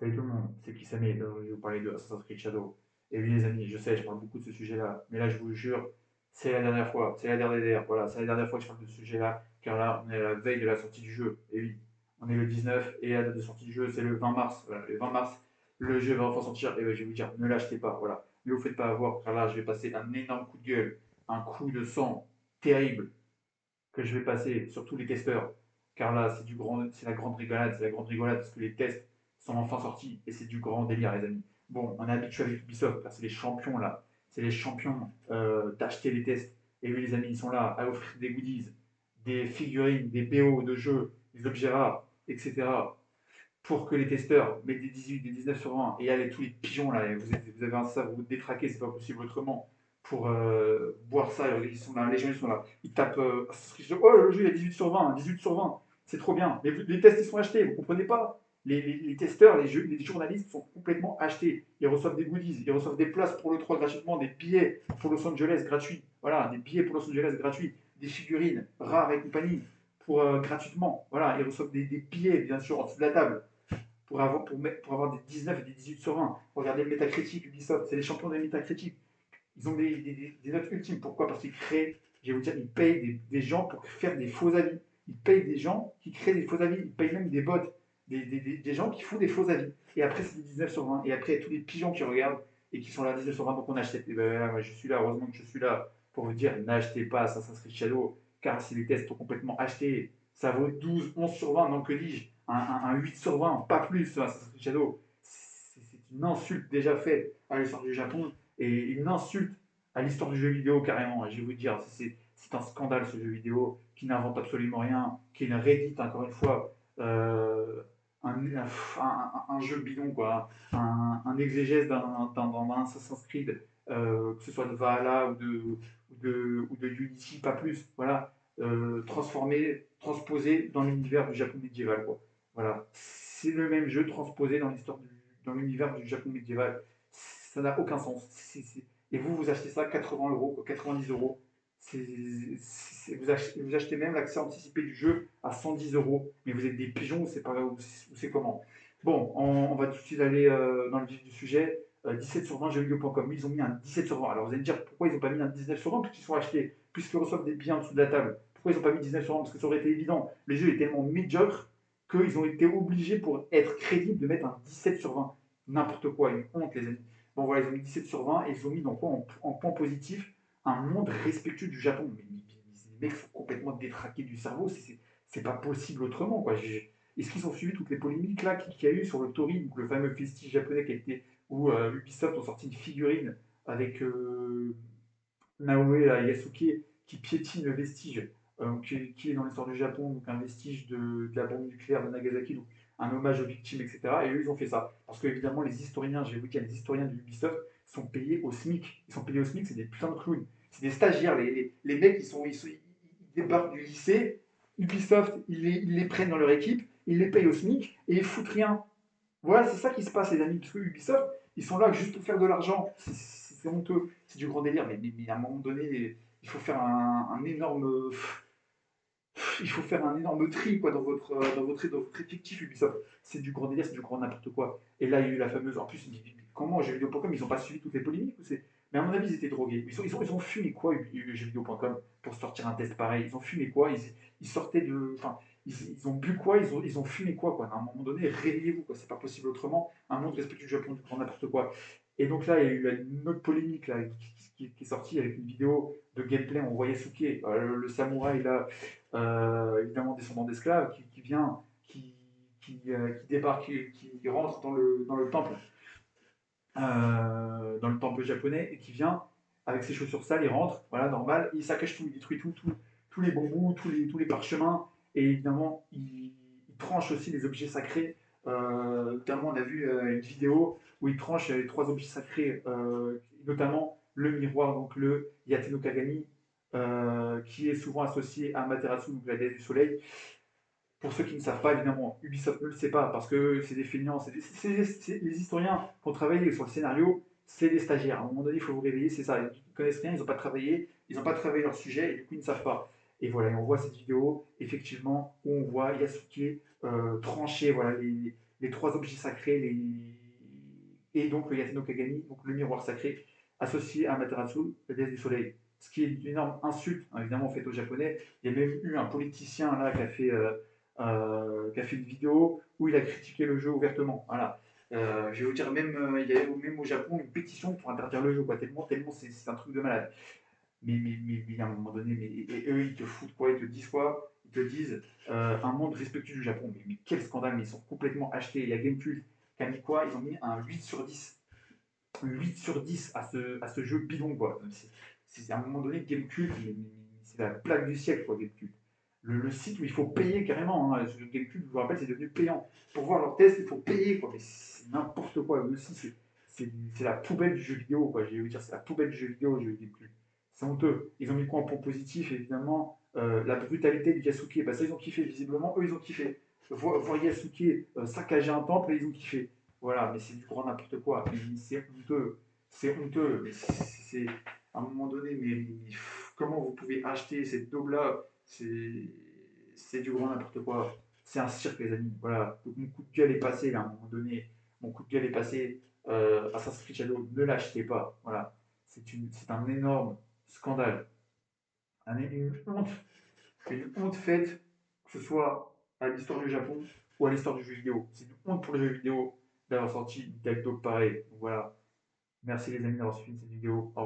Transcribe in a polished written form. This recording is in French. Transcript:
Salut tout le monde, c'est Kisame, je vais vous parler de Assassin's Creed Shadow. Et oui les amis, je sais, je parle beaucoup de ce sujet-là, mais là je vous jure, c'est la dernière fois, c'est la dernière, voilà, c'est la dernière fois que je parle de ce sujet-là, car là on est à la veille de la sortie du jeu. Et oui, on est le 19 et la date de sortie du jeu c'est le 20 mars. Voilà, le 20 mars, le jeu va enfin sortir, et ouais, je vais vous dire, ne l'achetez pas, voilà. Ne vous faites pas avoir, car là je vais passer un énorme coup de gueule, un coup de sang terrible que je vais passer sur tous les testeurs. Car là, c'est la grande rigolade, c'est la grande rigolade parce que les tests sont enfin sortis et c'est du grand délire, les amis. Bon, on est habitué avec Ubisoft, car c'est les champions là, c'est les champions d'acheter les tests. Et oui, les amis, ils sont là à offrir des goodies, des figurines, des BO de jeux, des objets rares, etc. Pour que les testeurs mettent des 18, des 19 sur 20 et allez tous les pigeons là, et vous avez un ça, vous vous détraquez, c'est pas possible autrement pour boire ça. Ils sont là, les gens ils sont là, ils tapent oh le jeu il a 18 sur 20, 18 sur 20, c'est trop bien. Les tests ils sont achetés, vous comprenez pas. Les testeurs, les journalistes sont complètement achetés. Ils reçoivent des goodies, ils reçoivent des places pour le 3 gratuitement, des billets pour Los Angeles gratuits. Voilà, des billets pour Los Angeles gratuits, des figurines rares et compagnie pour gratuitement. Voilà, ils reçoivent des billets bien sûr en dessous de la table pour avoir des 19 et des 18 sur 20. Regardez le Metacritic, Ubisoft, c'est les champions des Metacritic. Ils ont des notes ultimes. Pourquoi? Parce qu'ils créent, je vais vous dire, ils payent des gens pour faire des faux avis. Ils payent des gens qui créent des faux avis. Ils payent même des bots, des gens qui font des faux avis. Et après, c'est des 19 sur 20. Et après, il y a tous les pigeons qui regardent et qui sont là 19 sur 20, donc on achète. Et ben là, moi, je suis là, heureusement que je suis là pour vous dire, n'achetez pas Assassin's Creed Shadow, car si les tests sont complètement achetés, ça vaut 12, 11 sur 20, non que dis-je, un 8 sur 20, pas plus, Assassin's Creed Shadow. C'est une insulte déjà faite à l'histoire du Japon et une insulte à l'histoire du jeu vidéo carrément. Je vais vous dire, c'est un scandale ce jeu vidéo qui n'invente absolument rien, qui est une Reddit encore une fois, un jeu bidon quoi, un exégèse d'un Assassin's Creed, que ce soit de Valhalla ou de Unity, pas plus. Voilà, transformé, transposé dans l'univers du Japon médiéval quoi. Voilà, c'est le même jeu transposé dans l'univers du Japon médiéval. Ça n'a aucun sens. Et vous, vous achetez ça 80 euros, 90 euros. Vous achetez même l'accès anticipé du jeu à 110 euros. Mais vous êtes des pigeons, c'est pas ou c'est comment. Bon, on va tout de suite aller dans le vif du sujet. 17 sur 20 jeuxvideo.com. Ils ont mis un 17 sur 20. Alors vous allez me dire pourquoi ils n'ont pas mis un 19 sur 20 puisqu'ils sont achetés, puisqu'ils reçoivent des billets en dessous de la table. Pourquoi ils n'ont pas mis 19 sur 20? Parce que ça aurait été évident. Le jeu est tellement médiocre qu'ils ont été obligés pour être crédibles de mettre un 17 sur 20. N'importe quoi, une honte les amis. Bon voilà, ils ont mis 17 sur 20 et ils ont mis dans quoi en point positif un monde respectueux du Japon. Mais les mecs sont complètement détraqués du cerveau, c'est pas possible autrement. Quoi. Est-ce qu'ils ont suivi toutes les polémiques là qu'il y a eu sur le Tori, donc le fameux vestige japonais qui a été, où Ubisoft ont sorti une figurine avec Naoe Yasuke qui piétine le vestige qui est dans l'histoire du Japon, donc un vestige de la bombe nucléaire de Nagasaki, donc un hommage aux victimes, etc. Et eux, ils ont fait ça. Parce que, évidemment, les historiens, je vais vous dire, les historiens de Ubisoft sont payés au SMIC. Ils sont payés au SMIC, c'est des putains de clowns. C'est des stagiaires. Les mecs, ils débarquent du lycée, Ubisoft, ils les prennent dans leur équipe, ils les payent au SMIC et ils foutent rien. Voilà, c'est ça qui se passe, les amis, parce que Ubisoft, ils sont là juste pour faire de l'argent. C'est honteux, c'est du grand délire, mais à un moment donné, il faut faire un énorme. Il faut faire un énorme tri quoi, dans votre effectif Ubisoft. C'est du grand délire, c'est du grand n'importe quoi. Et là, il y a eu la fameuse. En plus, comment jeuxvideo.com, ils n'ont pas suivi toutes les polémiques ou c'est... Mais à mon avis, ils étaient drogués. Ils ont fumé quoi, jeuxvideo.com, pour sortir un test pareil? Ils ont fumé quoi? Ils sortaient de. Enfin, ils ont bu quoi? Ils ont fumé quoi, quoi? À un moment donné, réveillez-vous, quoi. C'est pas possible autrement. Un monde respectueux du Japon, du grand n'importe quoi. Et donc là, il y a eu une autre polémique là, qui est sortie avec une vidéo de gameplay. On voyait Suke, le samouraï là, évidemment descendant d'esclaves, qui vient, qui débarque, qui rentre dans le temple japonais et qui vient avec ses chaussures sales, il rentre, voilà, normal, il saccage tout, il détruit tous les bambous, tous les parchemins, et évidemment, il tranche aussi les objets sacrés. Notamment, on a vu une vidéo où il tranche les trois objets sacrés, notamment le miroir, donc le Yate no Kagami, qui est souvent associé à Materasu, donc la déesse du soleil. Pour ceux qui ne savent pas, évidemment, Ubisoft ne le sait pas parce que c'est des feignants, les historiens qui ont travaillé sur le scénario, c'est des stagiaires. À un moment donné, il faut vous réveiller, c'est ça. Ils ne connaissent rien, ils n'ont pas travaillé, ils n'ont pas travaillé leur sujet et du coup, ils ne savent pas. Et voilà, et on voit cette vidéo, effectivement, où on voit Yasuke trancher voilà, les trois objets sacrés, et donc le Yateno Kagami, donc le miroir sacré, associé à Amaterasu, la déesse du soleil. Ce qui est une énorme insulte, hein, évidemment, faite aux Japonais. Il y a même eu un politicien là qui a fait une vidéo où il a critiqué le jeu ouvertement. Voilà. Je vais vous dire, même, il y a même au Japon une pétition pour interdire le jeu, quoi, tellement c'est un truc de malade. Mais à un moment donné, et eux, ils te foutent quoi? Ils te disent quoi? Ils te disent un monde respectueux du Japon. Mais quel scandale, mais ils sont complètement achetés. Il y a Gamecube qui a mis quoi? Ils ont mis un 8/10. 8/10 à ce jeu bidon, quoi. C'est à un moment donné, Gamecube, c'est la plaque du siècle, quoi, Gamecube. Le site où il faut payer carrément, hein. Gamecube, je vous rappelle, c'est devenu payant. Pour voir leurs tests, il faut payer, quoi. Mais c'est n'importe quoi. Eux aussi, c'est la poubelle du jeu vidéo, quoi. Je vais vous dire, c'est la poubelle du jeu vidéo, le jeu Gamecube. C'est honteux. Ils ont mis quoi en point positif, évidemment? La brutalité du Yasuke. Bah, ça, ils ont kiffé, visiblement. Eux, ils ont kiffé. Voir Yasuke saccager un temple, ils ont kiffé. Voilà, mais c'est du grand n'importe quoi. C'est honteux. C'est honteux. Mais c'est à un moment donné, mais comment vous pouvez acheter cette daube-là? C'est du grand n'importe quoi. C'est un cirque, les amis. Voilà. Donc, mon coup de gueule est passé, là, à un moment donné. Mon coup de gueule est passé. Assassin's Creed Shadow, ne l'achetez pas. Voilà. C'est un énorme scandale. Une honte faite, que ce soit à l'histoire du Japon ou à l'histoire du jeu vidéo. C'est une honte pour le jeu vidéo d'avoir sorti une telle dope pareille. Donc voilà. Merci les amis d'avoir suivi cette vidéo.